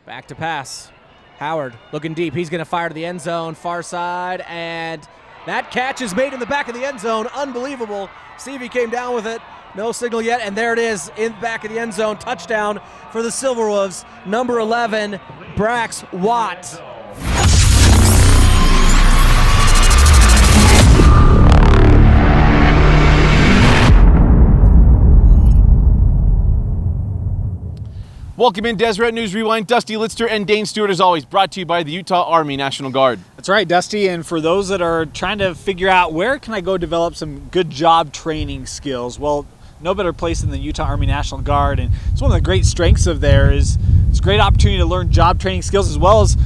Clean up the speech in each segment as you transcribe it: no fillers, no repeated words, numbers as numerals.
Back to pass. Howard looking deep. He's going to fire to the end zone, far side, and that catch is made in the back of the end zone. Unbelievable. Stevie came down with it. No signal yet, and there it is in the back of the end zone. Touchdown for the Silverwolves. Number 11, Brax Watt. Welcome in Deseret News Rewind. Dusty Litster and Dane Stewart, as always, brought to you by the Utah Army National Guard. That's right, Dusty. And for those that are trying to figure out where can I go develop some good job training skills, well, no better place than the Utah Army National Guard. And it's one of the great strengths of there is it's a great opportunity to learn job training skills as well as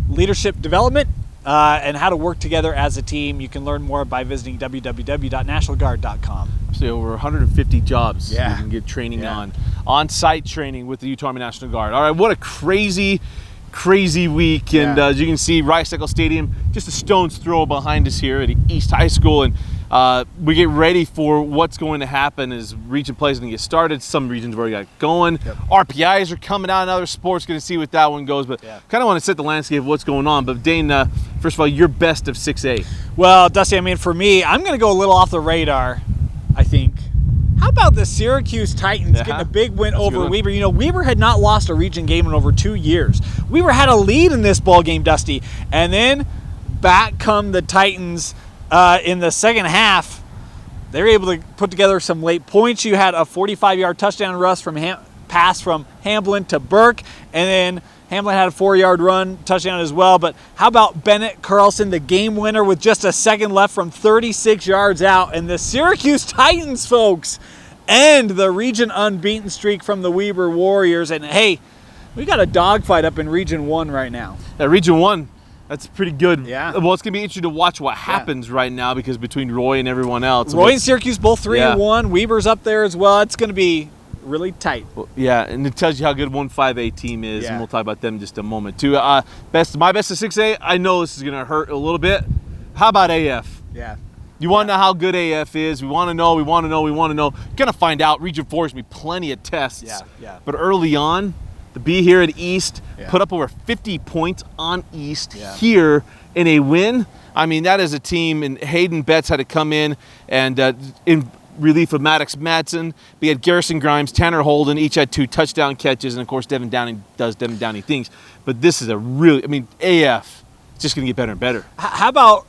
leadership development and how to work together as a team. You can learn more by visiting www.nationalguard.com. So over 150 jobs you can get training on-site training with the Utah Army National Guard. All right, what a crazy week. And as you can see, Rice Eccles Stadium, just a stone's throw behind us here at East High School. And we get ready for what's going to happen as region play is going to get started. Some regions have already got going. RPIs are coming out in other sports. Going to see what that one goes. But kind of want to set the landscape of what's going on. But Dane, first of all, your best of 6A. Well, Dusty, I mean, for me, I'm going to go a little off the radar, I think. How about the Syracuse Titans getting a big win over Weber? You know, Weber had not lost a region game in over 2 years. Weber had a lead in this ball game, Dusty. And then back come the Titans in the second half. They were able to put together some late points. You had a 45-yard touchdown rush from pass from Hamblin to Burke. And then Hamblin had a 4-yard run touchdown as well. But how about Bennett Carlson, the game winner with just a second left from 36 yards out. And the Syracuse Titans, folks, end the region unbeaten streak from the Weber Warriors. And hey, we got a dogfight up in Region 1 right now. Region 1, that's pretty good. Yeah. Well, it's going to be interesting to watch what happens right now because between Roy and everyone else. Roy and Syracuse both 3-1. Weber's up there as well. It's going to be really tight. Well, yeah, and it tells you how good 1-5A team is, and we'll talk about them in just a moment too. My best of 6A, I know this is going to hurt a little bit. How about AF? Yeah. You want to know how good AF is? We want to know. Going to find out. Region 4 is going to be plenty of tests. But early on, to be here at East, put up over 50 points on East here in a win. I mean, that is a team, and Hayden Betts had to come in and in relief of Maddox Madsen. We had Garrison Grimes, Tanner Holden, each had 2 touchdown catches, and of course Devin Downing does Devin Downing things. But this is a really, I mean, AF is just going to get better and better. How about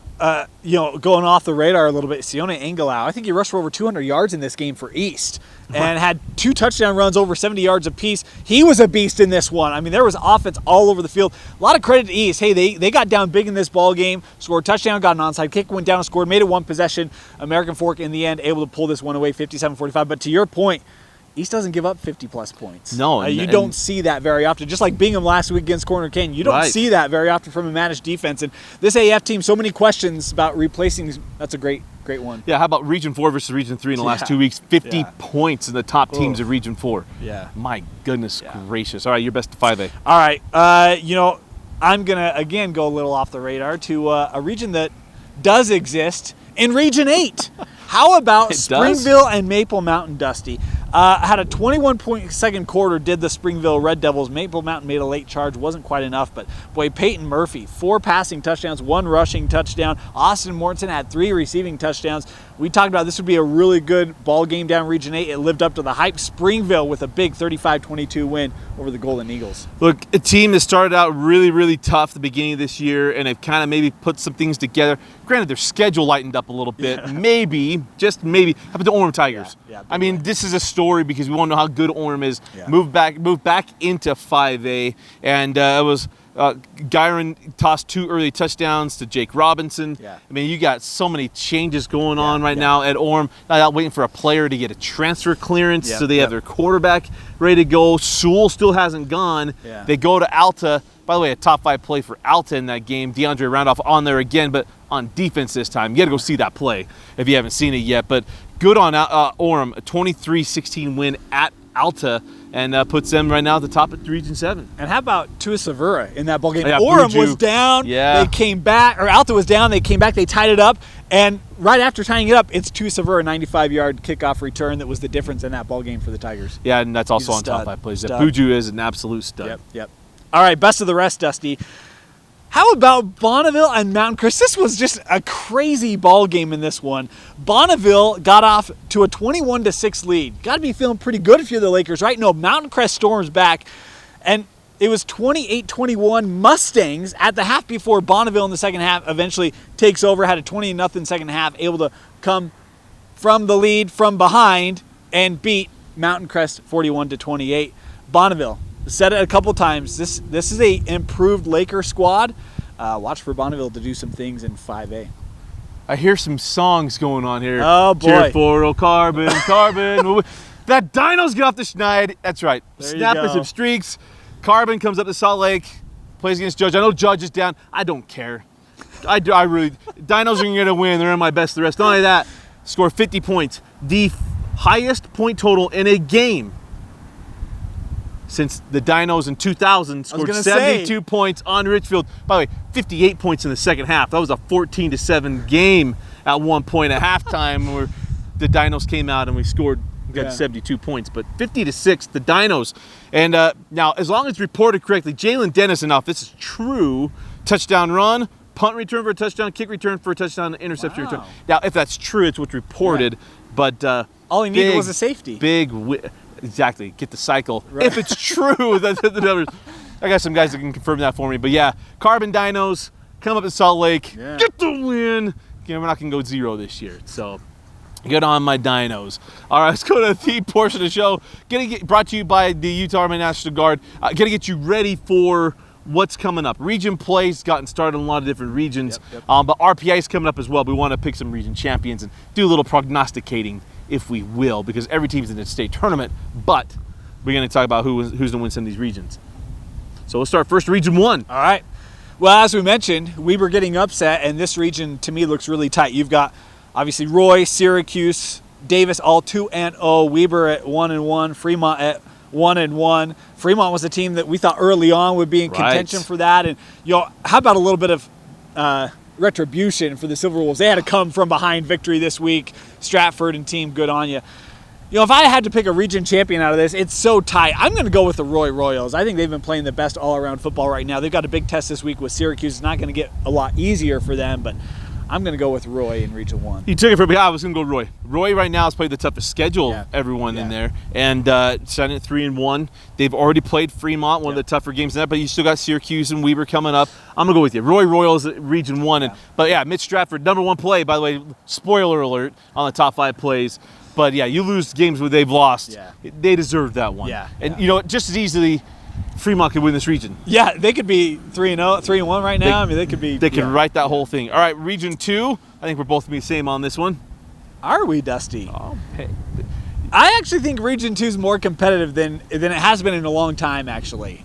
going off the radar a little bit, Sione Engelau, I think he rushed for over 200 yards in this game for East and had 2 touchdown runs over 70 yards apiece. He was a beast in this one. I mean, there was offense all over the field. A lot of credit to East. Hey, they got down big in this ball game, scored a touchdown, got an onside kick, went down and scored, made it 1 possession. American Fork in the end able to pull this one away 57-45. But to your point, East doesn't give up 50-plus points. No. You don't see that very often. Just like Bingham last week against Corner Kane, you don't see that very often from a managed defense. And this AF team, so many questions about replacing. That's a great one. Yeah, how about Region 4 versus Region 3 in the last 2 weeks? 50 points in the top teams of Region 4. Yeah. My goodness gracious. All right, your best of 5A. All right. I'm going to, again, go a little off the radar to a region that does exist in Region 8. How about Springville and Maple Mountain, Dusty? Had a 21-point second quarter, did the Springville Red Devils. Maple Mountain made a late charge, wasn't quite enough, but boy, Peyton Murphy, 4 passing touchdowns, 1 rushing touchdown. Austin Mortensen had 3 receiving touchdowns. We talked about this would be a really good ball game down Region 8. It lived up to the hype. Springville with a big 35-22 win over the Golden Eagles. Look, a team that started out really, really tough at the beginning of this year, and they've kind of maybe put some things together. Granted, their schedule lightened up a little bit. Maybe, just maybe. How about the Orem Tigers? I mean, this is a story because we want to know how good Orem is. Moved back into 5A, and it was Gyron tossed 2 early touchdowns to Jake Robinson. I mean, you got so many changes going on right now at Orem. Not waiting for a player to get a transfer clearance, so they have their quarterback ready to go. Sewell still hasn't gone. They go to Alta. By the way, a top 5 play for Alta in that game. DeAndre Randolph on there again, but on defense this time. You got to go see that play if you haven't seen it yet. But good on Orem, a 23-16 win at Alta, and puts them right now at the top of Region 7. And how about Tua Savura in that ball game? Yeah, Orem was down. They came back, or Alta was down. They came back. They tied it up. And right after tying it up, it's Tua Savura, 95-yard kickoff return that was the difference in that ball game for the Tigers. Yeah, and that's also on top 5 plays. Buju is an absolute stud. Yep. All right, best of the rest, Dusty. How about Bonneville and Mountain Crest? This was just a crazy ball game in this one. Bonneville got off to a 21-6 lead. Got to be feeling pretty good if you're the Lakers, right? No, Mountain Crest storms back, and it was 28-21 Mustangs at the half before Bonneville in the second half eventually takes over, had a 20-0 second half, able to come from the lead from behind and beat Mountain Crest 41-28. Bonneville, said it a couple times, this is a improved Laker squad. Watch for Bonneville to do some things in 5A. I hear some songs going on here. Oh, boy. Cheer for old Carbon, Carbon. That Dinos get off the schneid. That's right. There you Snapping go. some streaks. Carbon comes up to Salt Lake, plays against Judge. I know Judge is down. I don't care. I really. Dinos are going to win. They're in my best the rest. Not only that, score 50 points. The highest point total in a game since the Dinos in 2000 scored 72 points on Richfield. By the way, 58 points in the second half. That was a 14-7 game at one point at halftime where the Dinos came out and we got 72 points. But 50-6, the Dinos. And now, as long as it's reported correctly, Jalen Dennison, now if this is true, touchdown run, punt return for a touchdown, kick return for a touchdown, interception return. Now, if that's true, it's what's reported. But all he needed was a safety. Exactly. Get the cycle. Right. If it's true, that's the numbers. I got some guys that can confirm that for me. But yeah, Carbon Dinos come up in Salt Lake, get the win. We're not going to go 0 this year. So good on my Dinos. All right, let's go to the portion of the show. Brought to you by the Utah Army National Guard. Going to get you ready for what's coming up. Region plays gotten started in a lot of different regions. But RPI is coming up as well. We want to pick some region champions and do a little prognosticating, if we will, because every team's in a state tournament, but we're going to talk about who's going to win some of these regions. So we'll start first, Region 1. All right. Well, as we mentioned, we were getting upset, and this region, to me, looks really tight. You've got, obviously, Roy, Syracuse, Davis, all 2-0, Weber at 1-1, Fremont at 1-1. Fremont was a team that we thought early on would be in contention for that. And, how about a little bit of retribution for the Silver Wolves? They had to come from behind victory this week. Stratford and team, good on you. If I had to pick a region champion out of this, it's so tight. I'm going to go with the Roy Royals. I think they've been playing the best all-around football right now. They've got a big test this week with Syracuse. It's not going to get a lot easier for them, but I'm going to go with Roy in Region 1. You took it from me. I was going to go Roy. Roy right now has played the toughest schedule of everyone in there, and starting at 3-1. They've already played Fremont, one of the tougher games in that, but you still got Syracuse and Weber coming up. I'm going to go with you. Roy Royals at Region 1. But Mitch Stratford, number 1 play, by the way, spoiler alert, on the top 5 plays. But you lose games where they've lost. They deserve that one. And just as easily, Fremont could win this region. Yeah, they could be 3-0, 3-1 right now. They could be. They could write that whole thing. All right, Region 2. I think we're both going to be the same on this one. Are we, Dusty? Oh, hey. I actually think Region 2 is more competitive than it has been in a long time, actually.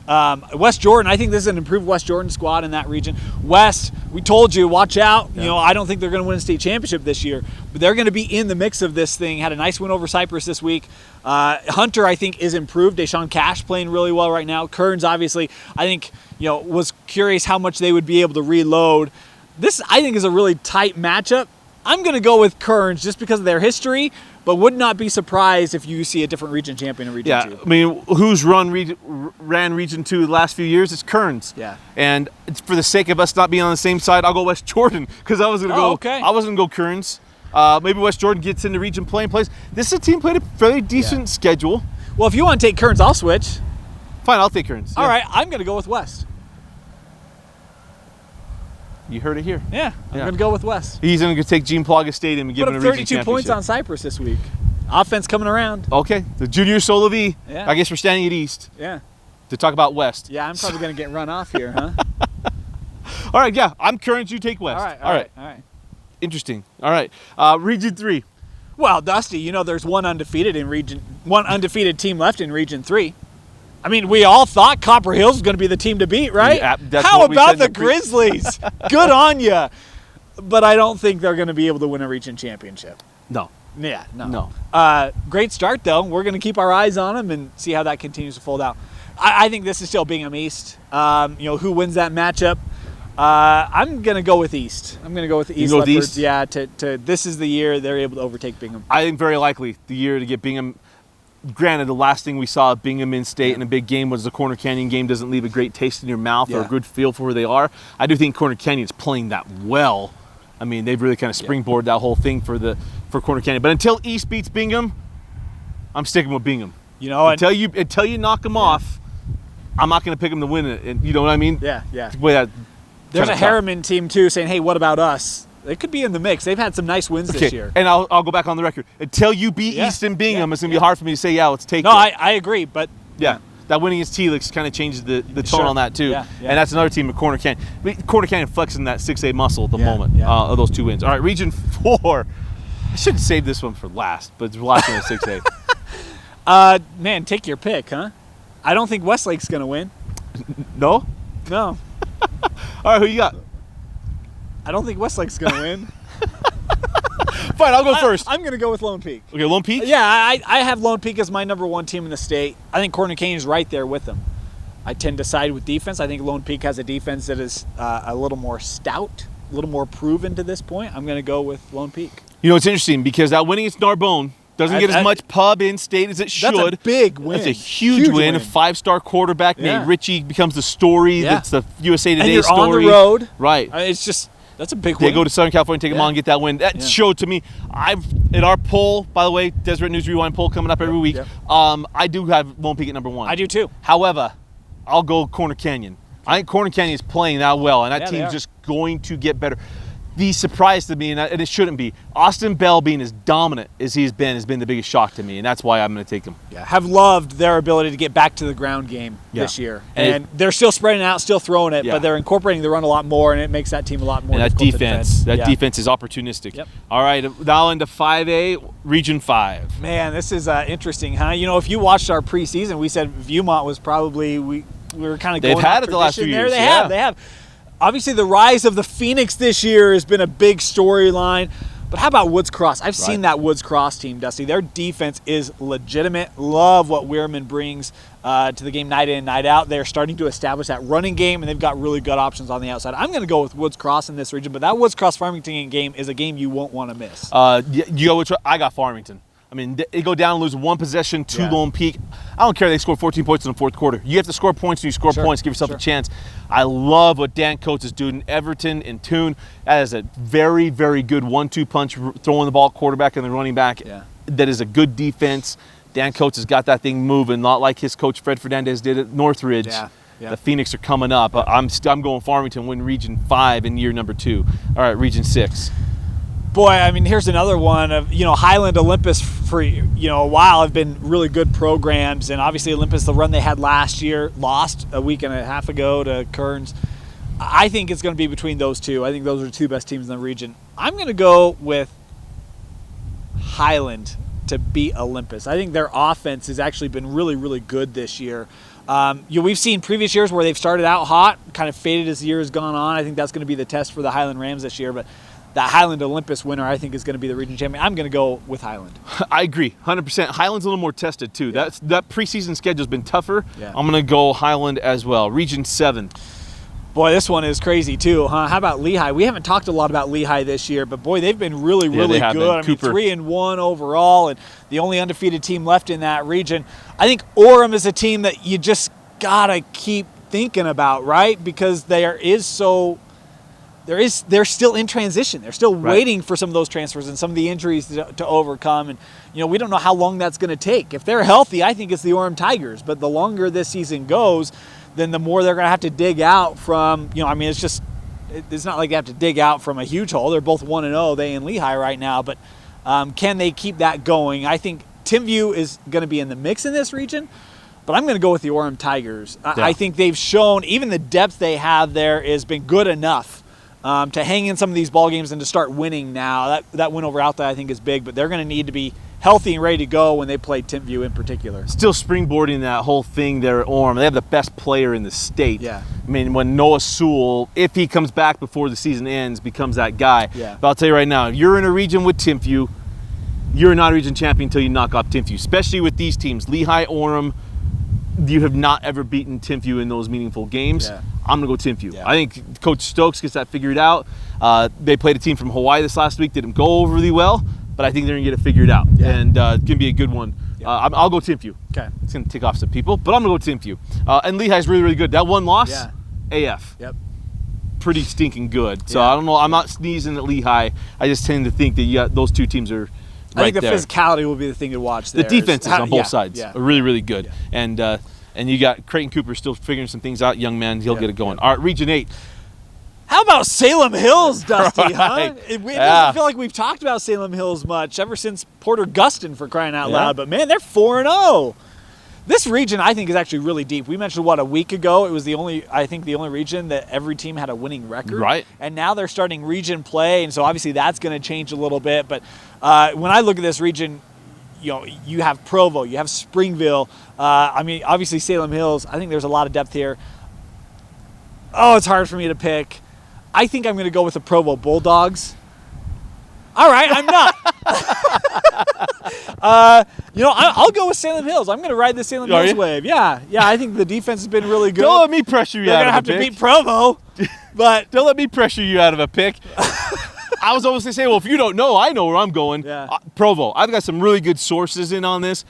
West Jordan, I think this is an improved West Jordan squad in that region. West, we told you, watch out. I don't think they're going to win a state championship this year, but they're going to be in the mix of this thing. Had a nice win over Cypress this week. Hunter, I think, is improved. Deshaun Cash playing really well right now. Kearns, obviously, I think, was curious how much they would be able to reload. This, I think, is a really tight matchup. I'm going to go with Kearns just because of their history, but would not be surprised if you see a different region champion in Region 2. I mean, who's ran Region 2 the last few years? It's Kearns. And it's for the sake of us not being on the same side, I'll go West Jordan because I was going to I wasn't going to go Kearns. Maybe West Jordan gets into region play and plays. This is a team played a fairly decent schedule. Well, if you want to take Kearns, I'll switch. Fine, I'll take Kearns. All right, I'm going to go with West. You heard it here. Yeah, I'm going to go with West. He's going to take Gene Plaga Stadium and give him a region championship. 32 points on Cypress this week. Offense coming around. Okay, the Junior Solo V. I guess we're standing at East. To talk about West. Yeah, I'm probably going to get run off here, huh? All right, I'm Kearns, you take West. All right. Interesting. All right, Region 3. Well, Dusty, there's one undefeated team left in Region 3. I mean, we all thought Copper Hills was going to be the team to beat, right? How about the Grizzlies? Good on you. But I don't think they're going to be able to win a region championship. No. Yeah, no. Great start, though. We're going to keep our eyes on them and see how that continues to fold out. I think this is still Bingham East. Who wins that matchup? I'm going to go with East. I'm going to go with the East Leopards. East? Yeah, this is the year they're able to overtake Bingham. I think very likely the year to get Bingham. Granted, the last thing we saw at Bingham in state in a big game was the Corner Canyon game. Doesn't leave a great taste in your mouth or a good feel for where they are. I do think Corner Canyon's playing that well. I mean, they've really kind of springboarded that whole thing for Corner Canyon. But until East beats Bingham, I'm sticking with Bingham. You know, until you knock them off, I'm not going to pick them to win it. And you know what I mean? Yeah. There's a Harriman team too saying, "Hey, what about us?" They could be in the mix. They've had some nice wins this year. And I'll go back on the record. Until you beat Easton Bingham, it's going to be hard for me to say, yeah, let's take it. No, I agree, but yeah, that winning against Telix kind of changes the tone on that too. Yeah. And that's another team of Corner Canyon. Corner Canyon flexing that 6A muscle at the moment of those 2 wins. All right, Region 4. I should have saved this one for last, but it's last one at 6A. Man, take your pick, huh? I don't think Westlake's going to win. No? No. All right, who you got? I don't think Westlake's going to win. Fine, I'll go first. I'm going to go with Lone Peak. Okay, Lone Peak? Yeah, I have Lone Peak as my number 1 team in the state. I think Corner Canyon's right there with them. I tend to side with defense. I think Lone Peak has a defense that is a little more stout, a little more proven to this point. I'm going to go with Lone Peak. You know, it's interesting because that winning against Narbonne doesn't get as much pub in state as it should. That's a big win. That's a huge win. A 5-star quarterback named Richie becomes the story. That's the USA Today story. And you're on the road. Right. It's just, that's a big win. They go to Southern California, take them on, and get that win. That showed to me. In our poll, by the way, Deseret News Rewind poll coming up every week. I do have Lone Peak at number 1. I do too. However, I'll go Corner Canyon. I think Corner Canyon is playing that well, and that team's just going to get better. The surprise to me, and it shouldn't be, Austin Bell being as dominant as he's been has been the biggest shock to me, and that's why I'm going to take him. Yeah, have loved their ability to get back to the ground game this year. And they're still spreading out, still throwing it, but they're incorporating the run a lot more, and it makes that team a lot more difficult to defend. That defense is opportunistic. Yep. All right, now into 5A, Region 5. Man, this is interesting, huh? You know, if you watched our preseason, we said Viewmont was probably, we were kind of going They've had it the last few years. They have. Obviously, the rise of the Phoenix this year has been a big storyline. But how about Woods Cross? I've seen that Woods Cross team, Dusty. Their defense is legitimate. Love what Weirman brings to the game night in and night out. They're starting to establish that running game, and they've got really good options on the outside. I'm going to go with Woods Cross in this region, but that Woods Cross Farmington game is a game you won't want to miss. I got Farmington. I mean, they go down and lose 1 possession to Lone Peak. I don't care they score 14 points in the 4th quarter. You have to score points when you score points. Give yourself a chance. I love what Dan Coates is doing. Everton and Toon. That is a very, very good 1-2 punch, throwing the ball quarterback and the running back. That is a good defense. Dan Coates has got that thing moving, not like his coach Fred Fernandez did at Northridge. The Phoenix are coming up. I'm going Farmington, win Region 5 in year number 2. All right, Region 6. Boy, I mean, here's another one of, Highland, Olympus for, a while have been really good programs. And obviously Olympus, the run they had last year, lost a week and a half ago to Kearns. I think it's going to be between those two. I think those are the 2 best teams in the region. I'm going to go with Highland to beat Olympus. I think their offense has actually been really, really good this year. We've seen previous years where they've started out hot, kind of faded as the year has gone on. I think that's going to be the test for the Highland Rams this year. But that Highland Olympus winner, I think, is going to be the region champion. I'm going to go with Highland. I agree, 100%. Highland's a little more tested, too. That preseason schedule's been tougher. I'm going to go Highland as well. Region 7. Boy, this one is crazy, too, huh? How about Lehigh? We haven't talked a lot about Lehigh this year, but, boy, they've been really, really good. I mean, 3-1 overall, and the only undefeated team left in that region. I think Orem is a team that you just got to keep thinking about, right? Because they're still in transition. They're still waiting for some of those transfers and some of the injuries to overcome. And, we don't know how long that's going to take. If they're healthy, I think it's the Orem Tigers. But the longer this season goes, then the more they're going to have to dig out from, it's not like they have to dig out from a huge hole. They're both 1-0, they and Lehigh right now. But can they keep that going? I think Timview is going to be in the mix in this region. But I'm going to go with the Orem Tigers. I think they've shown, even the depth they have there has been good enough to hang in some of these ball games and to start winning now. That win over Alta, I think, is big, but they're going to need to be healthy and ready to go when they play Timpview in particular. Still springboarding that whole thing there at Orem. They have the best player in the state. I mean, when Noah Sewell, if he comes back before the season ends, becomes that guy. But I'll tell you right now, if you're in a region with Timpview, you're not a region champion until you knock off Timpview, especially with these teams. Lehigh, Orem, you have not ever beaten Timpview in those meaningful games. I'm going to go Timpview. I think Coach Stokes gets that figured out. They played a team from Hawaii this last week. Didn't go over really well, but I think they're going to get it figured out. And it's going to be a good one I'll go Timpview. Okay. It's going to tick off some people, but I'm going to go Timpview. And Lehigh's really, really good. That one loss, AF. Yep. Pretty stinking good. So I don't know. I'm not sneezing at Lehigh. I just tend to think that those two teams are I think the there. physicality will be the thing to watch there. The defenses on both sides are really, really good. Yeah. And you got Creighton Cooper still figuring some things out. Young man, he'll get it going. All right, Region 8. How about Salem Hills, Dusty, right. huh? It doesn't feel like we've talked about Salem Hills much ever since Porter Gustin, for crying out loud. But, man, they're 4-0. This region, I think, is actually really deep. We mentioned, a week ago, it was the only region that every team had a winning record. Right. And now they're starting region play, and so obviously that's going to change a little bit. But when I look at this region, you have Provo, you have Springville. Obviously Salem Hills. I think there's a lot of depth here. Oh, it's hard for me to pick. I think I'm going to go with the Provo Bulldogs. All right, I'm not. I'll go with Salem Hills. I'm going to ride the Salem Hills wave. Yeah, I think the defense has been really good. Don't let me pressure you out of a pick. They're going to have to beat Provo. But don't let me pressure you out of a pick. I was always going to say, well, if you don't know, I know where I'm going. Yeah. Provo. I've got some really good sources in on this.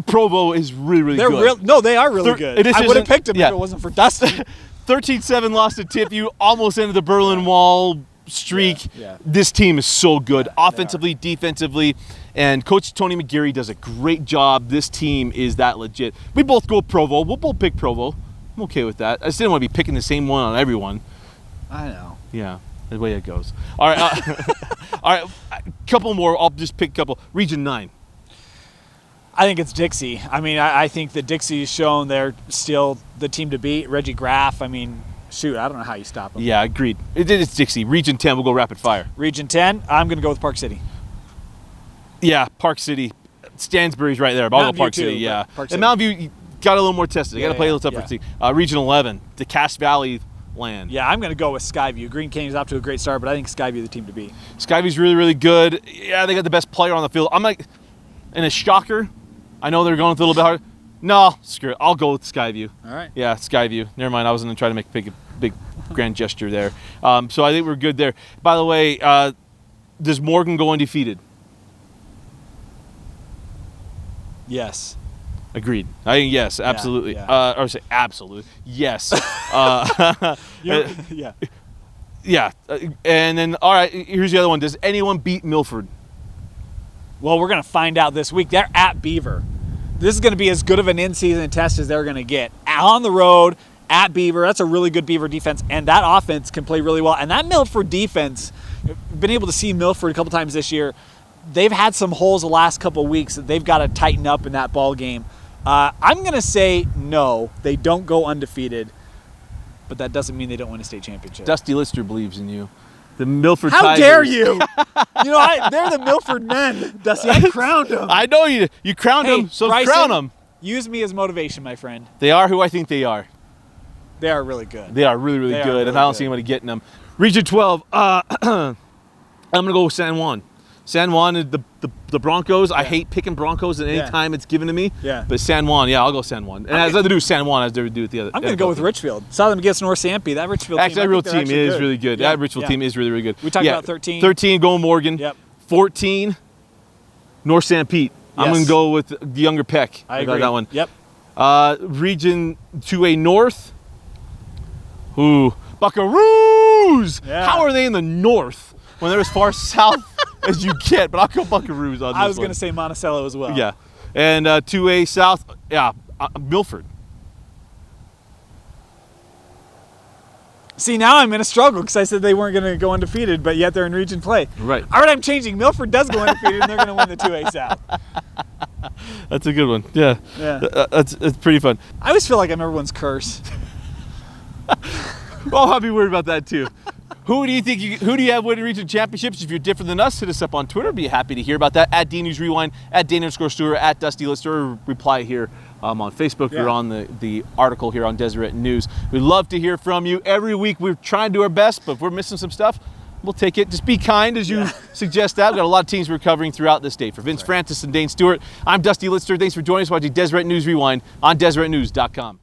Provo is really, really good. They are really good. I would have picked them if it wasn't for Dustin. 13-7 lost to Timpview, almost ended the Berlin Wall streak. This team is so good, offensively, defensively, and Coach Tony McGarry does a great job. This team is that legit. We both go Provo. We'll both pick Provo. I'm okay with that. I just didn't want to be picking the same one on everyone. I know. Yeah, the way it goes. All right, all right. A couple more. I'll just pick a couple. Region 9. I think it's Dixie. I think that Dixie's shown they're still the team to beat. Reggie Graff, shoot, I don't know how you stop them. Yeah, agreed. It's Dixie. Region 10, we'll go rapid fire. Region 10, I'm going to go with Park City. Yeah, Park City. Stansbury's right there, but I'll go Park City, yeah. Park City. And Mountain View got a little more tested. They got to play a little tougher. Region 11, the Cache Valley land. Yeah, I'm going to go with Skyview. Green Canyon's off to a great start, but I think Skyview the team to beat. Skyview's really, really good. Yeah, they got the best player on the field. I'm like, in a shocker, I know they're going with a little bit hard. No, screw it. I'll go with Skyview. All right. Yeah, Skyview. Never mind. I was going to try to make a big grand gesture there. So I think we're good there. By the way, does Morgan go undefeated? Yes. Agreed. I think yes, absolutely. Or say absolute. Yes. Yeah. Yeah. And then, all right, here's the other one. Does anyone beat Milford? Well, we're going to find out this week. They're at Beaver. This is going to be as good of an in-season test as they're going to get. On the road, at Beaver. That's a really good Beaver defense, and that offense can play really well. And that Milford defense, been able to see Milford a couple times this year. They've had some holes the last couple weeks that they've got to tighten up in that ball game. I'm going to say no, they don't go undefeated, but that doesn't mean they don't win a state championship. Dusty Litster believes in you. The Milford How Tigers. dare you? They're the Milford men, Dusty. I crowned them. I know you crowned them, so Bryson, crown them. Use me as motivation, my friend. They are who I think they are. They are really good. They are really, really good, and I don't see anybody getting them. Region 12, I'm going to go with San Juan. San Juan, the Broncos, I hate picking Broncos at any time it's given to me. Yeah. But San Juan, I'll go San Juan. And it has nothing to do with San Juan, it has to do with the other. I'm going to go with Richfield. Saw them against North Sampy. That Richfield team, that real team is good. really good. Yeah. That Richfield team is really, really good. We talked about 13. 13, going Morgan. Yep. 14, North St. Pete. Yes. I'm going to go with the younger Peck. I agree. Got that one. Yep. Region 2A North. Ooh, Buckaroos! Yeah. How are they in the north when they're as far south as you get? But I'll go Buckaroos on this I was one. going to say Monticello as well. Yeah. And 2A South, Milford. See, now I'm in a struggle because I said they weren't going to go undefeated, but yet they're in region play. Right. All right, I'm changing. Milford does go undefeated, and they're going to win the 2A South. That's a good one. Yeah. It's pretty fun. I always feel like I'm everyone's curse. I'll be worried about that too. Who do you have winning region championships? If you're different than us, hit us up on Twitter. Be happy to hear about that. At Dane News Rewind, at Dane_Stewart, at Dusty Litster, or reply here on Facebook or on the article here on Deseret News. We'd love to hear from you. Every week we're trying to do our best, but if we're missing some stuff, we'll take it. Just be kind as you suggest that. We've got a lot of teams we're covering throughout the state. For Vince Francis and Dane Stewart, I'm Dusty Litster. Thanks for joining us watching Deseret News Rewind on DeseretNews.com.